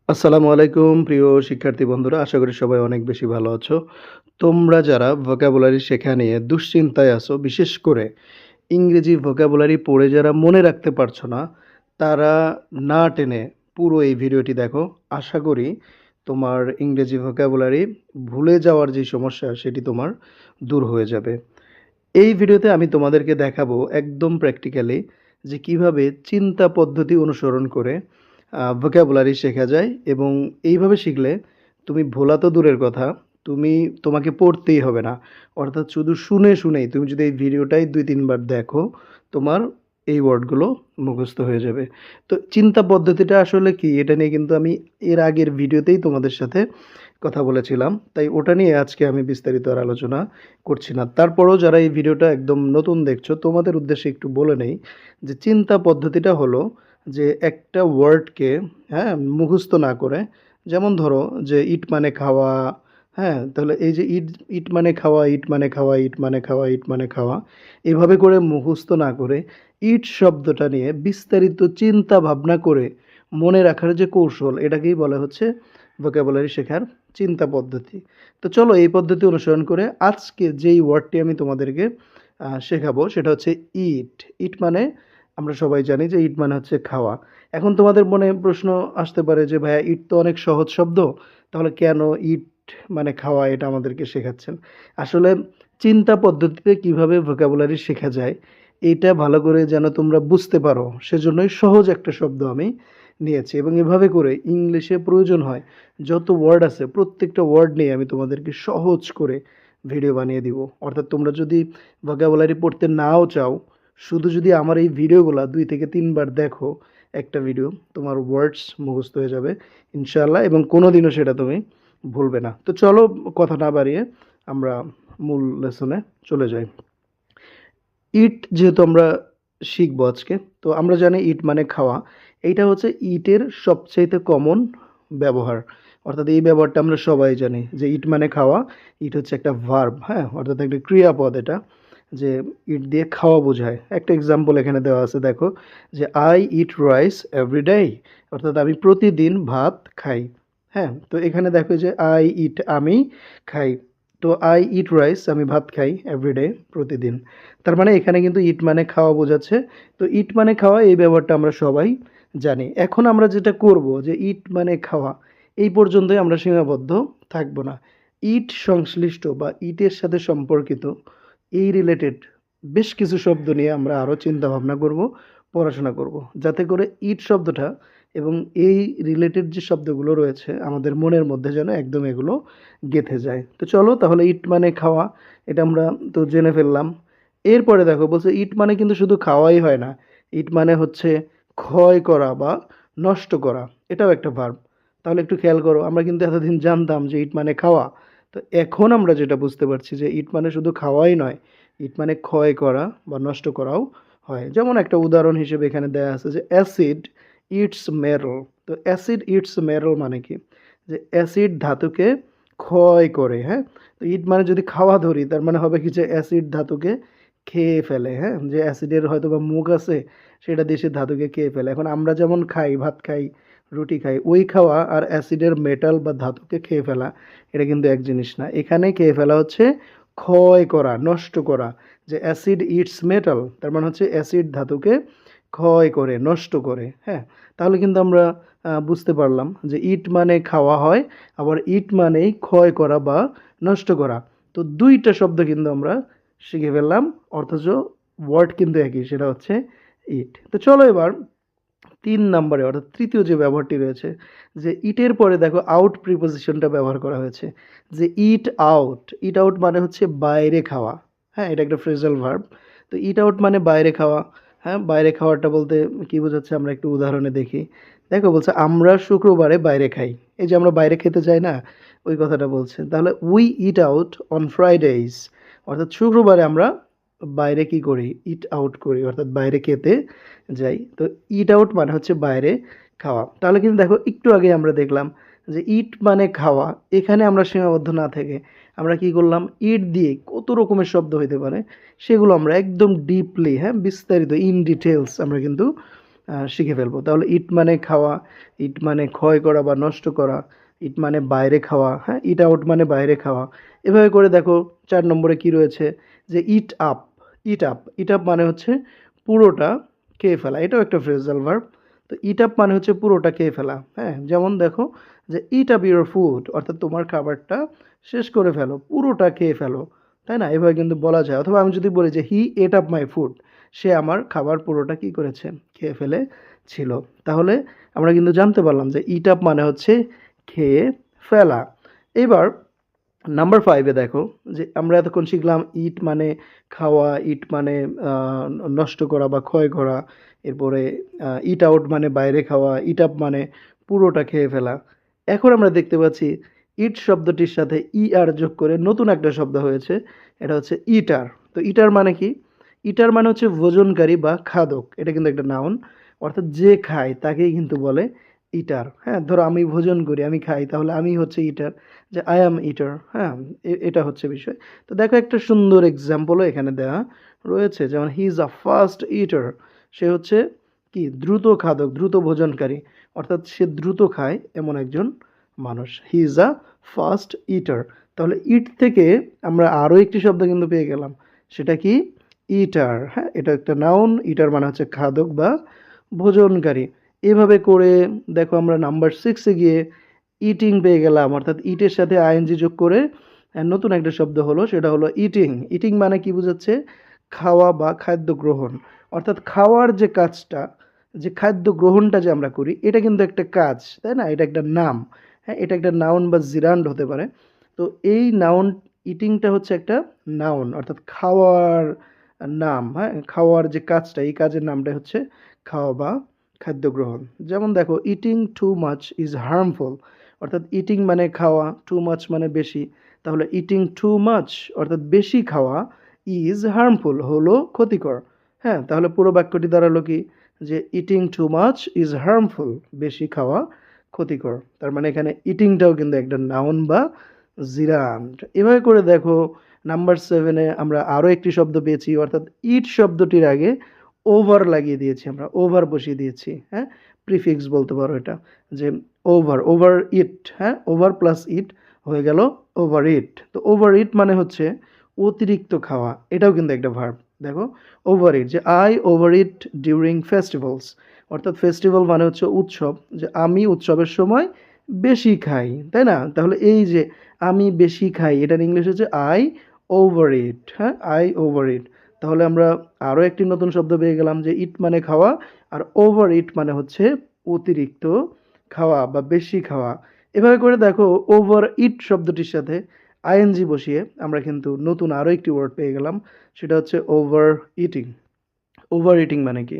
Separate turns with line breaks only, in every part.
আসসালামু আলাইকুম প্রিয় শিক্ষার্থী বন্ধুরা, আশা করি সবাই অনেক বেশি ভালো আছো। তোমরা যারা ভোকাবুলারি শেখা নিয়ে দুশ্চিন্তায় আছো, বিশেষ করে ইংরেজি ভোকাবুলারি পড়ে যারা মনে রাখতে পারছো না, তারা না টেনে পুরো এই ভিডিওটি দেখো। আশা করি তোমার ইংরেজি ভোকাবুলারি ভুলে যাওয়ার যে সমস্যা সেটি তোমার দূর হয়ে যাবে। এই ভিডিওতে আমি তোমাদেরকে দেখাবো একদম প্র্যাকটিক্যালি যে কিভাবে চিন্তা পদ্ধতি অনুসরণ করে ভোকাবুলারি শেখা যায়, এবং এইভাবে শিখলে তুমি ভোলা তো দূরের কথা, তোমাকে পড়তেই হবে না। অর্থাৎ শুধু শুনে শুনেই তুমি যদি এই ভিডিওটাই ২-৩ বার দেখো, তোমার এই ওয়ার্ডগুলো মুখস্থ হয়ে যাবে। তো চিন্তা পদ্ধতিটা আসলে কি, এটা নিয়ে কিন্তু আমি এর আগের ভিডিওতেই তোমাদের সাথে কথা বলেছিলাম। তাই ওটা নিয়ে আজকে আমি বিস্তারিত আর আলোচনা করছি না। তারপরেও যারা এই ভিডিওটা একদম নতুন দেখছো, তোমাদের উদ্দেশ্যে একটু বলে নেই যে চিন্তা পদ্ধতিটা হলো যে একটা ওয়ার্ডকে, হ্যাঁ, মুখস্থ না করে, যেমন ধরো যে ইট মানে খাওয়া, হ্যাঁ, তাহলে এই যে ইট, ইট মানে খাওয়া, ইট মানে খাওয়া, ইট মানে খাওয়া, ইট মানে খাওয়া, এভাবে করে মুখস্থ না করে ইট শব্দটা নিয়ে বিস্তারিত চিন্তা ভাবনা করে মনে রাখার যে কৌশল, এটাকেই বলা হচ্ছে ভোকাবুলারি শেখার চিন্তা পদ্ধতি। তো চলো এই পদ্ধতি অনুসরণ করে আজকে যেই ওয়ার্ডটি আমি তোমাদেরকে শেখাবো সেটা হচ্ছে ইট। ইট মানে আমরা সবাই জানি যে ইট মানে হচ্ছে খাওয়া। এখন তোমাদের মনে প্রশ্ন আসতে পারে যে ভাইয়া, ইট তো অনেক সহজ শব্দ, তাহলে কেন ইট মানে খাওয়া এটা আমাদেরকে শেখাচ্ছেন? আসলে চিন্তা পদ্ধতিতে কিভাবে ভোকাবুলারি শেখা যায় এইটা ভালো করে যেন তোমরা বুঝতে পারো, সেজন্যই সহজ একটা শব্দ আমি নিয়েছি, এবং এভাবে করে ইংলিশে প্রয়োজন হয় যত ওয়ার্ড আছে প্রত্যেকটা ওয়ার্ড নিয়ে আমি তোমাদেরকে সহজ করে ভিডিও বানিয়ে দিব। অর্থাৎ তোমরা যদি ভোকাবুলারি পড়তে নাও চাও, শুধু যদি আমার এই ভিডিওগুলা ২ থেকে ৩ বার দেখো, একটা ভিডিও তোমার ওয়ার্ডস মুখস্থ হয়ে যাবে ইনশাআল্লাহ, এবং কোনোদিনও সেটা তুমি ভুলবে না। তো চলো কথা না বাড়িয়ে আমরা মূল লেসনে চলে যাই। ইট যেহেতু আমরা শিখবো আজকে, তো আমরা জানি ইট মানে খাওয়া। এইটা হচ্ছে ইটের সবচাইতে কমন ব্যবহার। অর্থাৎ এই ব্যবহারটা আমরা সবাই জানি যে ইট মানে খাওয়া। ইট হচ্ছে একটা ভার্ব, হ্যাঁ, অর্থাৎ একটা ক্রিয়াপদ এটা, যে ইট দিয়ে খাওয়া বোঝায়। একটা এক্সাম্পল এখানে দেওয়া আছে, দেখো যে I eat rice every day, অর্থাৎ আমি প্রতিদিন ভাত খাই। হ্যাঁ, তো এখানে দেখো যে আই ইট আমি খাই, তো আই ইট রাইস আমি ভাত খাই এভরিডে প্রতিদিন। তার মানে এখানে কিন্তু ইট মানে খাওয়া বোঝাচ্ছে। তো ইট মানে খাওয়া এই ব্যবহারটা আমরা সবাই জানি। এখন আমরা যেটা করব যে ইট মানে খাওয়া এই পর্যন্তই আমরা সীমাবদ্ধ থাকবো না। ইট সংশ্লিষ্ট বা ইটের সাথে সম্পর্কিত এই রিলেটেড বেশ কিছু শব্দ নিয়ে আমরা আরও চিন্তা ভাবনা করব, পড়াশোনা করব, যাতে করে ইট শব্দটা এবং এই রিলেটেড যে শব্দগুলো রয়েছে আমাদের মনের মধ্যে যেন একদম এগুলো গেঁথে যায়। তো চলো তাহলে ইট মানে খাওয়া, এটা আমরা তো জেনে ফেললাম। এরপরে দেখো বলছে ইট মানে কিন্তু শুধু খাওয়াই হয় না, ইট মানে হচ্ছে ক্ষয় করা বা নষ্ট করা, এটাও একটা ভার্ব। তাহলে একটু খেয়াল করো, আমরা কিন্তু এতদিন জানতাম যে ইট মানে খাওয়া, তো এখন আমরা যেটা বুঝতে পারছি যে ইট মানে শুধু খাওয়াই নয়, ইট মানে ক্ষয় করা বা নষ্ট করাও হয়। যেমন একটা উদাহরণ হিসেবে এখানে দেয়া আছে যে অ্যাসিড ইটস মেটাল। তো অ্যাসিড ইটস মেটাল মানে কি, যে অ্যাসিড ধাতুকে ক্ষয় করে, হ্যাঁ। তো ইট মানে যদি খাওয়া ধরি, তার মানে হবে কি যে অ্যাসিড ধাতুকে খেয়ে ফেলে, হ্যাঁ, যে অ্যাসিডের হয়তো বা মুখ আছে, সেটা দিয়ে সে ধাতুকে খেয়ে ফেলে। এখন আমরা যেমন খাই, ভাত খাই, রুটি খাই, ওই খাওয়া আর অ্যাসিডের মেটাল বা ধাতুকে খেয়ে ফেলা এটা কিন্তু এক জিনিস না। এখানে খেয়ে ফেলা হচ্ছে ক্ষয় করা, নষ্ট করা। যে অ্যাসিড ইটস মেটাল, তার মানে হচ্ছে অ্যাসিড ধাতুকে ক্ষয় করে, নষ্ট করে, হ্যাঁ। তাহলে কিন্তু আমরা বুঝতে পারলাম যে ইট মানে খাওয়া হয়, আবার ইট মানেই ক্ষয় করা বা নষ্ট করা। তো দুইটা শব্দ কিন্তু আমরা শিখে ফেললাম, অথচ ওয়ার্ড কিন্তু একই, সেটা হচ্ছে ইট। তো চলো এবার ৩ নম্বরে অর্থাৎ তৃতীয় যে ব্যবহারটি রয়েছে, যে ইটের পরে দেখো আউট প্রিপোজিশনটা ব্যবহার করা হয়েছে, যে ইট আউট। ইট আউট মানে হচ্ছে বাইরে খাওয়া, হ্যাঁ, এটা একটা ফ্রেজাল ভার্ব। তো ইট আউট মানে বাইরে খাওয়া। হ্যাঁ, বাইরে খাওয়াটা বলতে কি বোঝাচ্ছে আমরা একটু উদাহরণে দেখি। দেখো বলছে আমরা শুক্রবারে বাইরে খাই, এই যে আমরা বাইরে খেতে যাই না, ওই কথাটা বলছে। তাহলে we it out on Fridays, অর্থাৎ শুক্রবারে আমরা বাইরে কি করি, ইট আউট করি, অর্থাৎ বাইরে খেতে যাই। তো ইট আউট মানে হচ্ছে বাইরে খাওয়া। তাহলে কিন্তু দেখো একটু আগে আমরা দেখলাম যে ইট মানে খাওয়া, এখানে আমরা সীমাবদ্ধ না থেকে আমরা কি করলাম, ইট দিয়ে কত রকমের শব্দ হইতে পারে সেগুলো আমরা একদম ডিপলি, হ্যাঁ, বিস্তারিত ইন ডিটেলস আমরা কিন্তু শিখে ফেলবো। তাহলে ইট মানে খাওয়া, ইট মানে ক্ষয় করা বা নষ্ট করা, ইট মানে বাইরে খাওয়া, হ্যাঁ, ইট আউট মানে বাইরে খাওয়া। এভাবে করে দেখো 4 নম্বরে কি রয়েছে, যে it up. It up, it up মানে হচ্ছে পুরোটা খেয়ে ফেলা, এটাও একটা ফ্রেজাল ভার্ব। তো ইট আপ মানে হচ্ছে পুরোটা খেয়ে ফেলা, হ্যাঁ, যেমন দেখো যে ইট আপ ইউর ফুড, অর্থাৎ তোমার খাবারটা শেষ করে ফেলো, পুরোটা খেয়ে ফেলো, তাই না? এভাবে কিন্তু বলা যায়। অথবা আমি যদি বলি যে হি এট আপ মাই ফুড, সে আমার খাবার পুরোটা কি করেছে, খেয়ে ফেলে ছিল। তাহলে আমরা কিন্তু জানতে পারলাম যে ইট আপ মানে হচ্ছে খেয়ে ফেলা। এবার নাম্বার 5 এ দেখো যে আমরা এতক্ষণ শিখলাম ইট মানে খাওয়া, ইট মানে নষ্ট করা বা ক্ষয় করা, এরপরে ইট আউট মানে বাইরে খাওয়া, ইট আপ মানে পুরোটা খেয়ে ফেলা। এখন আমরা দেখতে পাচ্ছি ইট শব্দটির সাথে আর যোগ করে নতুন একটা শব্দ হয়েছে, এটা হচ্ছে ইটার। তো ইটার মানে কি? ইটার মানে হচ্ছে ভোজনকারী বা খাদক, এটা কিন্তু একটা নাউন, অর্থাৎ যে খায় তাকেই কিন্তু বলে ইটার। হ্যাঁ, ধরো আমি ভোজন করি, আমি খাই, তাহলে আমি হচ্ছে ইটার, যে আই অ্যাম ইটার। হ্যাঁ, এটা হচ্ছে বিষয়। তো দেখো একটা সুন্দর এক্সাম্পলও এখানে দেওয়া রয়েছে, যেমন হি ইজ আ ফাস্ট ইটার, সে হচ্ছে কি, দ্রুত খাদক, দ্রুত ভোজনকারী, অর্থাৎ সে দ্রুত খায় এমন একজন মানুষ। হি ইজ আ ফাস্ট ইটার। তাহলে ইট থেকে আমরা আরও একটি শব্দ কিন্তু পেয়ে গেলাম, সেটা কি, ইটার। হ্যাঁ, এটা একটা নাউন, ইটার মানে হচ্ছে খাদক বা ভোজনকারী। এভাবে করে দেখো আমরা নাম্বার 6 এ গিয়ে ইটিং পেয়ে গেলাম, অর্থাৎ ইটের সাথে আইএনজি যোগ করে নতুন একটা শব্দ হলো, সেটা হলো ইটিং। ইটিং মানে কি বোঝাচ্ছে? খাওয়া বা খাদ্য গ্রহণ, অর্থাৎ খাওয়ার যে কাজটা, যে খাদ্য গ্রহণটা যে আমরা করি, এটা কিন্তু একটা কাজ, তাই না? এটা একটা নাম, হ্যাঁ, এটা একটা নাউন বা জিরান্ড হতে পারে। তো এই নাউন, ইটিংটা হচ্ছে একটা নাউন, অর্থাৎ খাওয়ার নাম, হ্যাঁ, খাওয়ার যে কাজটা, এই কাজের নামটা হচ্ছে খাওয়া বা খাদ্য গ্রহণ। যেমন দেখো eating too much is harmful, অর্থাৎ ইটিং মানে খাওয়া, টু মাচ মানে বেশি, তাহলে ইটিং টু মাচ অর্থাৎ বেশি খাওয়া, ইজ হার্মফুল হলো ক্ষতিকর। হ্যাঁ, তাহলে পুরো বাক্যটি দাঁড়ালো কি, যে eating too much is harmful, বেশি খাওয়া ক্ষতিকর। তার মানে এখানে ইটিংটাও কিন্তু একটা নাউন বা জিরান্ড। এভাবে করে দেখো নাম্বার 7 এ আমরা আরও একটি শব্দ পেয়েছি, অর্থাৎ ইট শব্দটির আগে ওভার লাগিয়ে দিয়েছি, আমরা ওভার বসিয়ে দিয়েছি, হ্যাঁ, প্রিফিক্স বলতে পারো এটা, যে ওভার, ওভার ইট, হ্যাঁ, ওভার প্লাস ইট হয়ে গেল ওভার ইট। তো ওভার ইট মানে হচ্ছে অতিরিক্ত খাওয়া, এটাও কিন্তু একটা ভার্ব। দেখো ওভার ইট, যে I over it during festivals, অর্থাৎ ফেস্টিভ্যাল মানে হচ্ছে উৎসব, যে আমি উৎসবের সময় বেশি খাই, তাই না? তাহলে এই যে আমি বেশি খাই, এটার ইংলিশ হচ্ছে আই ওভার ইট। হ্যাঁ, আই ওভার ইট। তাহলে আমরা আরও একটি নতুন শব্দ পেয়ে গেলাম, যে ইট মানে খাওয়া, আর ওভার ইট মানে হচ্ছে অতিরিক্ত খাওয়া বা বেশি খাওয়া। এভাবে করে দেখো ওভার ইট শব্দটির সাথে আইএনজি বসিয়ে আমরা কিন্তু নতুন আরও একটি ওয়ার্ড পেয়ে গেলাম, সেটা হচ্ছে ওভার ইটিং। ওভার ইটিং মানে কি,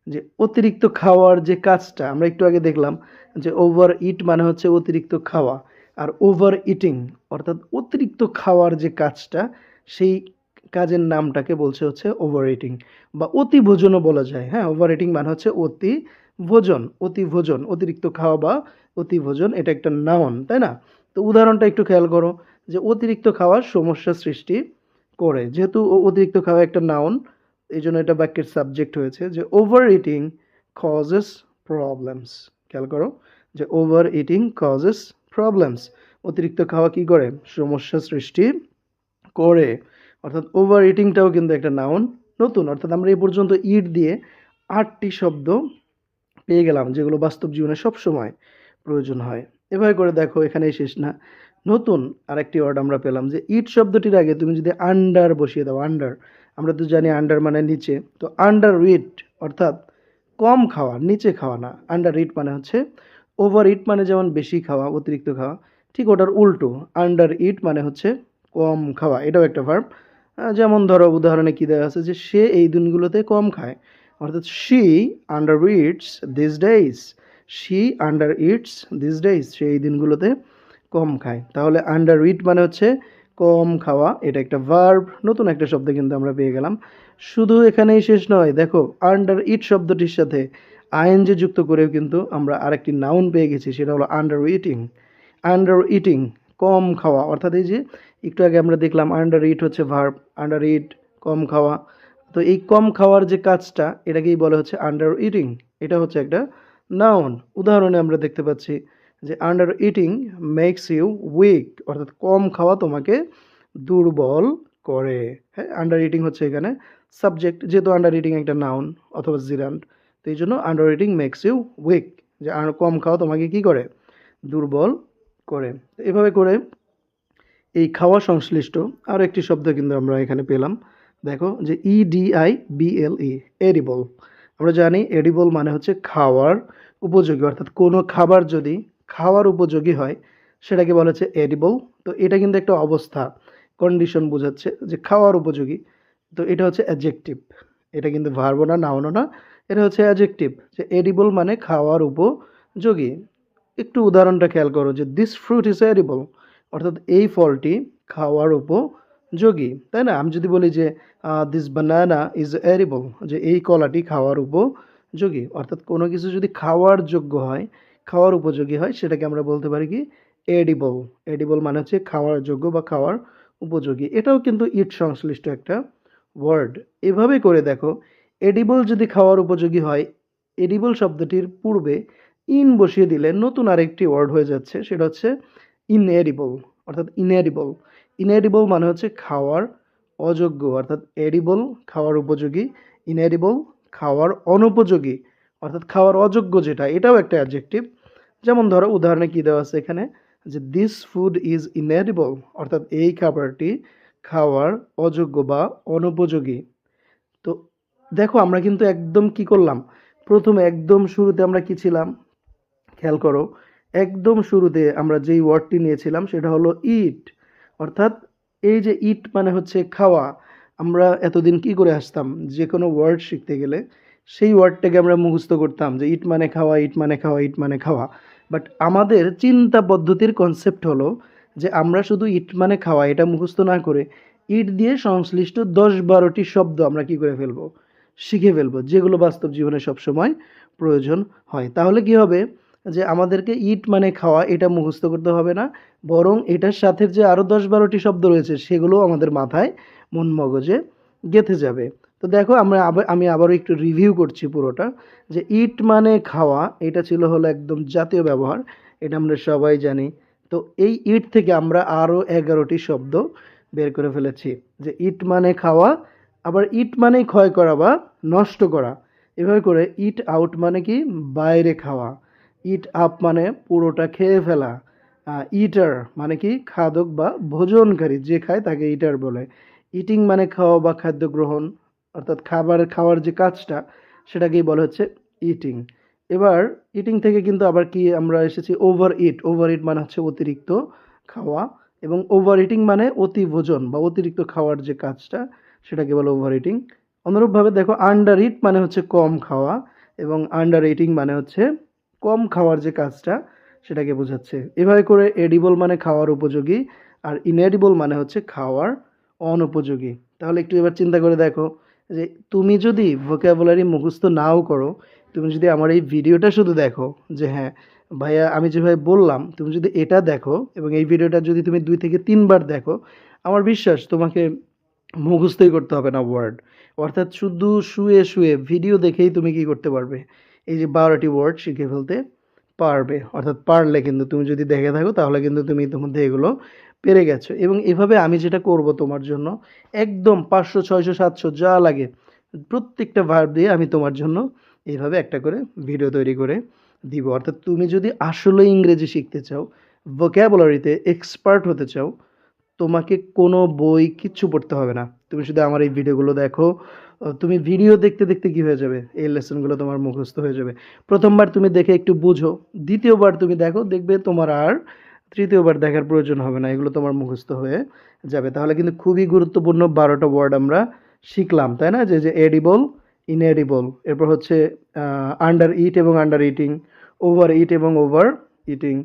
যে অতিরিক্ত খাওয়ার যে কাজটা, আমরা একটু আগে দেখলাম যে ওভার ইট মানে হচ্ছে অতিরিক্ত খাওয়া, আর ওভার ইটিং অর্থাৎ অতিরিক্ত খাওয়ার যে কাজটা, সেই কাজের নামটাকে বলছে হচ্ছে ওভার ইটিং, বা অতি ভোজনও বলা যায়। হ্যাঁ, ওভার ইটিং মানে হচ্ছে অতি ভোজন, অতি ভোজন, অতিরিক্ত খাওয়া বা অতি ভোজন, এটা একটা নাউন, তাই না? তো উদাহরণটা একটু খেয়াল করো, যে অতিরিক্ত খাওয়ার সমস্যা সৃষ্টি করে, যেহেতু অতিরিক্ত খাওয়া একটা নাউন, এই জন্য এটা বাক্যের সাবজেক্ট হয়েছে, যে ওভার ইটিং কজেস প্রবলেমস। খেয়াল করো, যে ওভার ইটিং কজেস প্রবলেমস, অতিরিক্ত খাওয়া কি করে, সমস্যা সৃষ্টি করে। অর্থাৎ ওভার ইটিংটাও কিন্তু একটা নাউন নতুন, অর্থাৎ আমরা এই পর্যন্ত ইট দিয়ে 8টি শব্দ পেয়ে গেলাম, যেগুলো বাস্তব জীবনে সবসময় প্রয়োজন হয়। এভাবে করে দেখো এখানেই শেষ না, নতুন আরেকটি ওয়ার্ড আমরা পেলাম, যে ইট শব্দটির আগে তুমি যদি আন্ডার বসিয়ে দাও, আন্ডার, আমরা তো জানি আন্ডার মানে নিচে, তো আন্ডার ইট অর্থাৎ কম খাওয়া, নিচে খাওয়া না। আন্ডার ইট মানে হচ্ছে, ওভার ইট মানে যেমন বেশি খাওয়া, অতিরিক্ত খাওয়া, ঠিক ওটার উল্টো, আন্ডার ইট মানে হচ্ছে কম খাওয়া, এটাও একটা ভার্ব। যেমন ধরো উদাহরণে কি দেওয়া আছে, যে সে এই দিনগুলোতে কম খায়, অর্থাৎ she under eats this days, she under eats this days, সে এই দিনগুলোতে কম খায়। তাহলে আন্ডার ইট মানে হচ্ছে কম খাওয়া, এটা একটা ভার্ব, নতুন একটা শব্দ কিন্তু আমরা পেয়ে গেলাম। শুধু এখানেই শেষ নয়, দেখো আন্ডার ইট শব্দটির সাথে আইএনজি যুক্ত করেও কিন্তু আমরা আরেকটি নাউন পেয়ে গেছি, সেটা হলো আন্ডার ইটিং। আন্ডার ইটিং কম খাওয়া, অর্থাৎ এই যে একটু আগে আমরা দেখলাম আন্ডার ইট হচ্ছে ভার্ব, আন্ডার ইট কম খাওয়া, তো এই কম খাওয়ার যে কাজটা এটাকেই বলা হচ্ছে আন্ডার ইটিং। এটা হচ্ছে একটা নাউন। উদাহরণে আমরা দেখতে পাচ্ছি যে under eating makes you weak, অর্থাৎ কম খাওয়া তোমাকে দুর্বল করে। হ্যাঁ, আন্ডার ইটিং হচ্ছে এখানে সাবজেক্ট, যেহেতু আন্ডার ইটিং একটা নাউন অথবা জিরান্ড, তো এই জন্য under eating makes you weak, যে কম খাওয়া তোমাকে কি করে, দুর্বল করে। তো এভাবে করে এই খাওয়া সংশ্লিষ্ট আরও একটি শব্দ কিন্তু আমরা এখানে পেলাম। দেখো যে EDIBLE, এডিবল। আমরা জানি এডিবল মানে হচ্ছে খাওয়ার উপযোগী, অর্থাৎ কোনো খাবার যদি খাওয়ার উপযোগী হয় সেটাকে বলা হচ্ছে এডিবল। তো এটা কিন্তু একটা অবস্থা, কন্ডিশন বোঝাচ্ছে যে খাওয়ার উপযোগী। তো এটা হচ্ছে অ্যাডজেক্টিভ, এটা কিন্তু ভার্বও না নাউনও না, এটা হচ্ছে অ্যাডজেক্টিভ, যে এডিবল মানে খাওয়ার উপযোগী। একটু উদাহরণটা খেয়াল করো যে দিস ফ্রুট ইজ এডিবল, অর্থাৎ এই ফলটি খাওয়ার উপযোগী, তাই না? আমি যদি বলি যে দিস বানানা ইজ এডিবল, যে এই কলাটি খাওয়ার উপযোগী, অর্থাৎ কোনো কিছু যদি খাওয়ার যোগ্য হয়, খাওয়ার উপযোগী হয়, সেটাকে আমরা বলতে পারি কি, এডিবল। এডিবল মানে হচ্ছে খাওয়ার যোগ্য বা খাওয়ার উপযোগী। এটাও কিন্তু ইট সংশ্লিষ্ট একটা ওয়ার্ড। এভাবে করে দেখো, এডিবল যদি খাওয়ার উপযোগী হয়, এডিবল শব্দটির পূর্বে ইন বসিয়ে দিলে নতুন আরেকটি ওয়ার্ড হয়ে যাচ্ছে, সেটা হচ্ছে ইনএডিবল, অর্থাৎ ইনএডিবল। ইনএডিবল মানে হচ্ছে খাওয়ার অযোগ্য, অর্থাৎ এডিবল খাওয়ার উপযোগী, ইনএডিবল খাওয়ার অনুপযোগী, অর্থাৎ খাওয়ার অযোগ্য যেটা, এটাও একটা অ্যাডজেক্টিভ। যেমন ধরো উদাহরণে কি দেওয়া আছে এখানে, যে দিস ফুড ইজ ইনএডিবল, অর্থাৎ এই খাবারটি খাওয়ার অযোগ্য বা অনুপযোগী। তো দেখো আমরা কিন্তু একদম কি করলাম, প্রথমে একদম শুরুতে আমরা কি ছিলাম, খেয়াল করো, একদম শুরুতে আমরা যেই ওয়ার্ডটি নিয়েছিলাম সেটা হলো ইট, অর্থাৎ এই যে ইট মানে হচ্ছে খাওয়া। আমরা এতদিন কি করে আসতাম, যে কোনো ওয়ার্ড শিখতে গেলে সেই ওয়ার্ডটাকে আমরা মুখস্থ করতাম যে ইট মানে খাওয়া, ইট মানে খাওয়া, ইট মানে খাওয়া। বাট আমাদের চিন্তা পদ্ধতির কনসেপ্ট হলো যে আমরা শুধু ইট মানে খাওয়া এটা মুখস্থ না করে ইট দিয়ে সংশ্লিষ্ট 10-12টি শব্দ আমরা কি করে ফেলবো, শিখে ফেলবো, যেগুলো বাস্তব জীবনে সবসময় প্রয়োজন হয়। তাহলে কি হবে, যে আমাদেরকে ইট মানে খাওয়া এটা মুখস্থ করতে হবে না, বরং এটার সাথে যে আরও 10-12টি শব্দ রয়েছে সেগুলো আমাদের মাথায় মন মগজে গেঁথে যাবে। তো দেখো আমি আবারও একটু রিভিউ করছি পুরোটা, যে ইট মানে খাওয়া এটা ছিল হলো একদম জাতীয় ব্যবহার, এটা আমরা সবাই জানি। তো এই ইট থেকে আমরা আরও 11টি শব্দ বের করে ফেলেছি, যে ইট মানে খাওয়া, আবার ইট মানেই ক্ষয় করা বা নষ্ট করা। এভাবে করে ইট আউট মানে কি, বাইরে খাওয়া। ইট আপ মানে পুরোটা খেয়ে ফেলা। ইটার মানে কি, খাদক বা ভোজনকারী, যে খায় তাকে ইটার বলে। ইটিং মানে খাওয়া বা খাদ্য গ্রহণ, অর্থাৎ খাওয়ার যে কাজটা সেটাকেই বলা হচ্ছে ইটিং। এবার ইটিং থেকে কিন্তু আবার কি আমরা এসেছি ওভার ইট। ওভার ইট মানে হচ্ছে অতিরিক্ত খাওয়া, এবং ওভার ইটিং মানে অতি ভোজন বা অতিরিক্ত খাওয়ার যে কাজটা সেটাকে বলে ওভার ইটিং। অনুরূপভাবে দেখো আন্ডার ইট মানে হচ্ছে কম খাওয়া, এবং আন্ডার ইটিং মানে হচ্ছে কম খাওয়ার যে কাজটা সেটাকে বোঝাচ্ছে। এভাবে করে এডিবল মানে খাওয়ার উপযোগী, আর ইনএডিবল মানে হচ্ছে খাওয়ার অনুপযোগী। তাহলে একটু এবার চিন্তা করে দেখো, যে তুমি যদি ভোকাবুলারি মুখস্থ নাও করো, তুমি যদি আমার এই ভিডিওটা শুধু দেখো, যে হ্যাঁ ভাইয়া আমি যেভাবে বললাম তুমি যদি এটা দেখো এবং এই ভিডিওটা যদি তুমি 2 থেকে 3 বার দেখো, আমার বিশ্বাস তোমাকে মুখস্থই করতে হবে না ওয়ার্ড। অর্থাৎ শুধু শুয়ে শুয়ে ভিডিও দেখেই তুমি কি করতে পারবে, এই যে 12টি ওয়ার্ড শিখে ফেলতে পারবে। অর্থাৎ পারলে, কিন্তু তুমি যদি দেখে থাকো তাহলে কিন্তু তুমি ইতিমধ্যে এগুলো পেরে গেছো। এবং এভাবে আমি যেটা করব তোমার জন্য, একদম 500 600 700 যা লাগে প্রত্যেকটা ভার্ব দিয়ে আমি তোমার জন্য এইভাবে একটা করে ভিডিও তৈরি করে দিব। অর্থাৎ তুমি যদি আসলে ইংরেজি শিখতে চাও, ভোকাবুলারিতে এক্সপার্ট হতে চাও, তোমাকে কোনো বই কিচ্ছু পড়তে হবে না। তুমি শুধু আমার এই ভিডিওগুলো দেখো। তুমি ভিডিও দেখতে দেখতে কি হয়ে যাবে, এই লেসনগুলো তোমার মুখস্থ হয়ে যাবে। প্রথমবার তুমি দেখে একটু বুঝো, দ্বিতীয়বার তুমি দেখো, দেখবে তোমার আর তৃতীয়বার দেখার প্রয়োজন হবে না, এগুলো তোমার মুখস্থ হয়ে যাবে। তাহলে কিন্তু খুবই গুরুত্বপূর্ণ 12টা ওয়ার্ড আমরা শিখলাম, তাই না? যে এডিবল, ইনএডিবল, এরপর হচ্ছে আন্ডার ইট এবং আন্ডার ইটিং, ওভার ইট এবং ওভার ইটিং,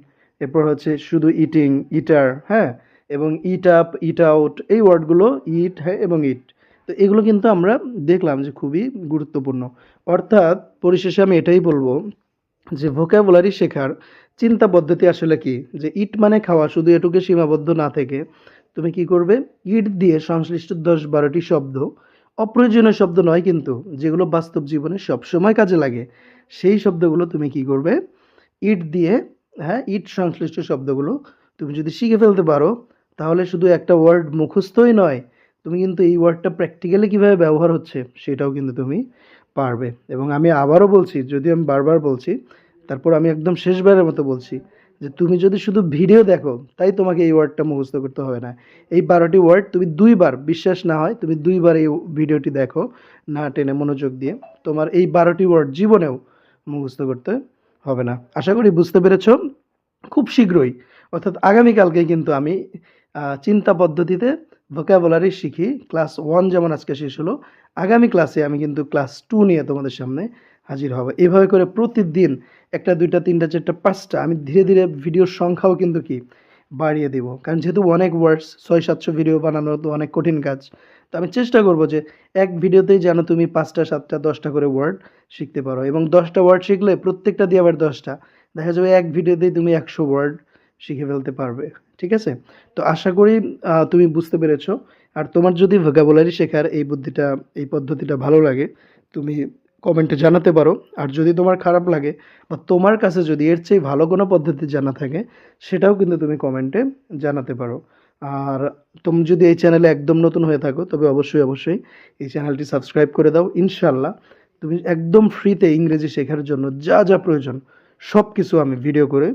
এরপর হচ্ছে শুধু ইটিং, ইটার, হ্যাঁ, এবং ইট আপ, ইট আউট, এই ওয়ার্ডগুলো ইট, হ্যাঁ, এবং ইট। তো এগুলো কিন্তু আমরা দেখলাম যে খুবই গুরুত্বপূর্ণ। অর্থাৎ পরিশেষে আমি এটাই বলবো যে ভোকাবুলারি শেখার চিন্তা পদ্ধতি আসলে কি, যে ইট মানে খাওয়া শুধু এটুকু সীমাবদ্ধ না থেকে তুমি কি করবে, ইট দিয়ে সংশ্লিষ্ট 10-12টি শব্দ অপ্রয়োজনীয় শব্দ নয় কিন্তু, যেগুলো বাস্তব জীবনে সবসময় কাজে লাগে, সেই শব্দগুলো তুমি কি করবে? ইট দিয়ে, হ্যাঁ, ইট সংশ্লিষ্ট শব্দগুলো তুমি যদি শিখে ফেলতে পারো, তাহলে শুধু একটা ওয়ার্ড মুখস্থই নয়, তুমি কিন্তু এই ওয়ার্ডটা প্র্যাকটিক্যালি কীভাবে ব্যবহার হচ্ছে সেটাও কিন্তু তুমি পারবে। এবং আমি আবারও বলছি, যদিও আমি বারবার বলছি, তারপর আমি একদম শেষবারের মতো বলছি যে তুমি যদি শুধু ভিডিও দেখো, তাই তোমাকে এই ওয়ার্ডটা মুখস্থ করতে হবে না। এই 12টি ওয়ার্ড তুমি 2 বার, বিশ্বাস না হয় তুমি 2 বার এই ভিডিওটি দেখো, না টেনে মনোযোগ দিয়ে, তোমার এই 12টি ওয়ার্ড জীবনেও মুখস্থ করতে হবে না। আশা করি বুঝতে পেরেছো। খুব শীঘ্রই, অর্থাৎ আগামীকালকেই কিন্তু আমি চিন্তা পদ্ধতিতে ভোকাবুলারি শিখি ক্লাস 1 যেমন আজকে শেষ হলো, আগামী ক্লাসে আমি কিন্তু ক্লাস 2 নিয়ে তোমাদের সামনে হাজির হব। এভাবে করে প্রতিদিন 1টা 2টা 3টা 4টা 5টা আমি ধীরে ধীরে ভিডিওর সংখ্যাও কিন্তু কি বাড়িয়ে দিব, কারণ যেহেতু অনেক ওয়ার্ডস, 600-700 ভিডিও বানানো তো অনেক কঠিন কাজ। তো আমি চেষ্টা করব যে এক ভিডিওতেই যেন তুমি 5টা 7টা 10টা করে ওয়ার্ড শিখতে পারো, এবং 10টা ওয়ার্ড শিখলে প্রত্যেকটা দিয়ে আবার 10টা, দেখা যাবে এক ভিডিওতেই তুমি 100 ওয়ার্ড শিখে ফেলতে পারবে। ঠিক আছে? তো আশা করি তুমি বুঝতে পেরেছো। আর তোমার যদি ভোকাবুলারি শেখার এই বুদ্ধিটা, এই পদ্ধতিটা ভালো লাগে, তুমি কমেন্টে জানাতে পারো। আর যদি তোমার খারাপ লাগে বা তোমার কাছে যদি এর চেয়ে ভালো কোনো পদ্ধতি জানা থাকে, সেটাও কিন্তু তুমি কমেন্টে জানাতে পারো। আর তুমি যদি এই চ্যানেলে একদম নতুন হয়ে থাকো, তবে অবশ্যই অবশ্যই এই চ্যানেলটি সাবস্ক্রাইব করে দাও। ইনশাআল্লাহ তুমি একদম ফ্রিতে ইংরেজি শেখার জন্য যা যা প্রয়োজন সব কিছু আমি ভিডিও করে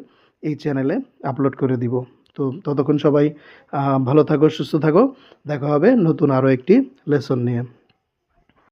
এই চ্যানেলে আপলোড করে দিব। তো ততক্ষণ সবাই ভালো থাকো, সুস্থ থাকো। দেখা হবে নতুন আরও একটি লেসন নিয়ে।